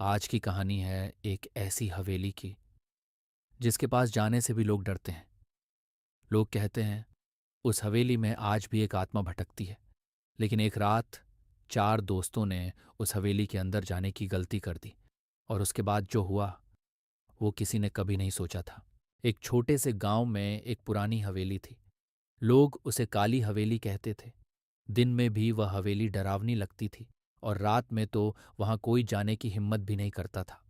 आज की कहानी है एक ऐसी हवेली की जिसके पास जाने से भी लोग डरते हैं। लोग कहते हैं उस हवेली में आज भी एक आत्मा भटकती है। लेकिन एक रात चार दोस्तों ने उस हवेली के अंदर जाने की गलती कर दी और उसके बाद जो हुआ वो किसी ने कभी नहीं सोचा था। एक छोटे से गांव में एक पुरानी हवेली थी। लोग उसे काली हवेली कहते थे। दिन में भी वह हवेली डरावनी लगती थी और रात में तो वहां कोई जाने की हिम्मत भी नहीं करता था।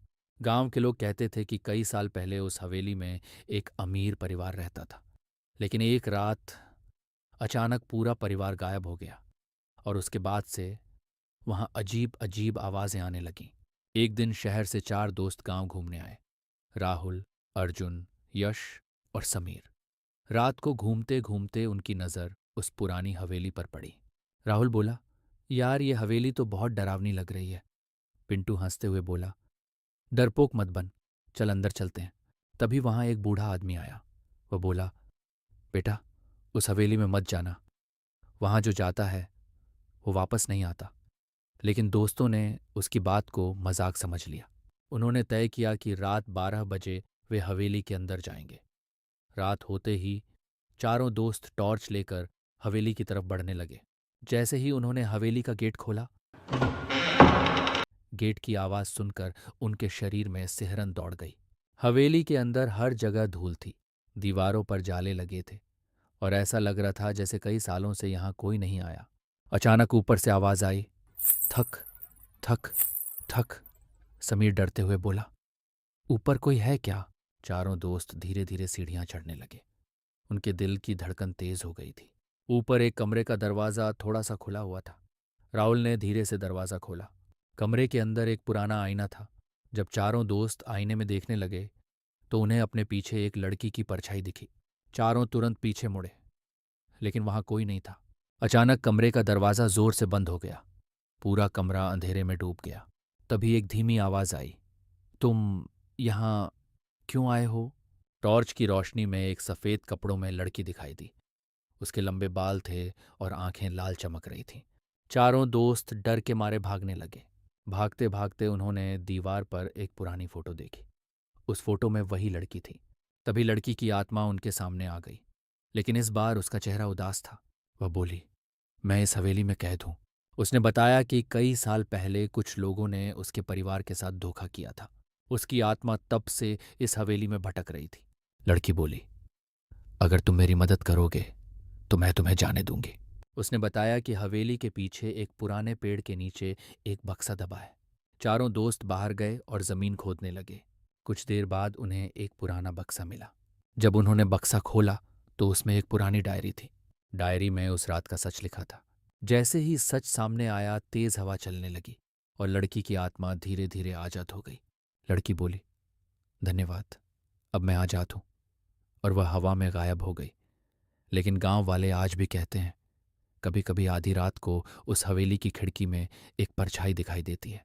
गांव के लोग कहते थे कि कई साल पहले उस हवेली में एक अमीर परिवार रहता था। लेकिन एक रात अचानक पूरा परिवार गायब हो गया और उसके बाद से वहां अजीब अजीब आवाजें आने लगीं। एक दिन शहर से चार दोस्त गांव घूमने आए। राहुल, अर्जुन, यश और समीर। रात को घूमते घूमते उनकी नज़र उस पुरानी हवेली पर पड़ी। राहुल बोला, यार ये हवेली तो बहुत डरावनी लग रही है। पिंटू हंसते हुए बोला, डरपोक मत बन, चल अंदर चलते हैं। तभी वहां एक बूढ़ा आदमी आया। वह बोला, बेटा उस हवेली में मत जाना। वहां जो जाता है वो वापस नहीं आता। लेकिन दोस्तों ने उसकी बात को मजाक समझ लिया। उन्होंने तय किया कि रात 12 बजे वे हवेली के अंदर जाएंगे। रात होते ही चारों दोस्त टॉर्च लेकर हवेली की तरफ बढ़ने लगे। जैसे ही उन्होंने हवेली का गेट खोला, गेट की आवाज सुनकर उनके शरीर में सिहरन दौड़ गई। हवेली के अंदर हर जगह धूल थी। दीवारों पर जाले लगे थे और ऐसा लग रहा था जैसे कई सालों से यहां कोई नहीं आया। अचानक ऊपर से आवाज आई, थक थक थक। समीर डरते हुए बोला, ऊपर कोई है क्या? चारों दोस्त धीरे धीरे सीढ़ियां चढ़ने लगे। उनके दिल की धड़कन तेज हो गई थी। ऊपर एक कमरे का दरवाज़ा थोड़ा सा खुला हुआ था। राहुल ने धीरे से दरवाज़ा खोला। कमरे के अंदर एक पुराना आईना था। जब चारों दोस्त आईने में देखने लगे तो उन्हें अपने पीछे एक लड़की की परछाई दिखी। चारों तुरंत पीछे मुड़े, लेकिन वहां कोई नहीं था। अचानक कमरे का दरवाज़ा जोर से बंद हो गया। पूरा कमरा अंधेरे में डूब गया। तभी एक धीमी आवाज़ आई, तुम यहाँ क्यों आए हो? टॉर्च की रोशनी में एक सफ़ेद कपड़ों में लड़की दिखाई दी। उसके लंबे बाल थे और आंखें लाल चमक रही थीं। चारों दोस्त डर के मारे भागने लगे। भागते भागते उन्होंने दीवार पर एक पुरानी फोटो देखी। उस फोटो में वही लड़की थी। तभी लड़की की आत्मा उनके सामने आ गई, लेकिन इस बार उसका चेहरा उदास था। वह बोली, मैं इस हवेली में कैद हूं। उसने बताया कि कई साल पहले कुछ लोगों ने उसके परिवार के साथ धोखा किया था। उसकी आत्मा तब से इस हवेली में भटक रही थी। लड़की बोली, अगर तुम मेरी मदद करोगे तो मैं तुम्हें जाने दूंगी। उसने बताया कि हवेली के पीछे एक पुराने पेड़ के नीचे एक बक्सा दबा है। चारों दोस्त बाहर गए और जमीन खोदने लगे। कुछ देर बाद उन्हें एक पुराना बक्सा मिला। जब उन्होंने बक्सा खोला तो उसमें एक पुरानी डायरी थी। डायरी में उस रात का सच लिखा था। जैसे ही सच सामने आया, तेज हवा चलने लगी और लड़की की आत्मा धीरे धीरे आजाद हो गई। लड़की बोली, धन्यवाद, अब मैं आजाद हूं। और वह हवा में गायब हो गई। लेकिन गांव वाले आज भी कहते हैं, कभी कभी आधी रात को उस हवेली की खिड़की में एक परछाई दिखाई देती है।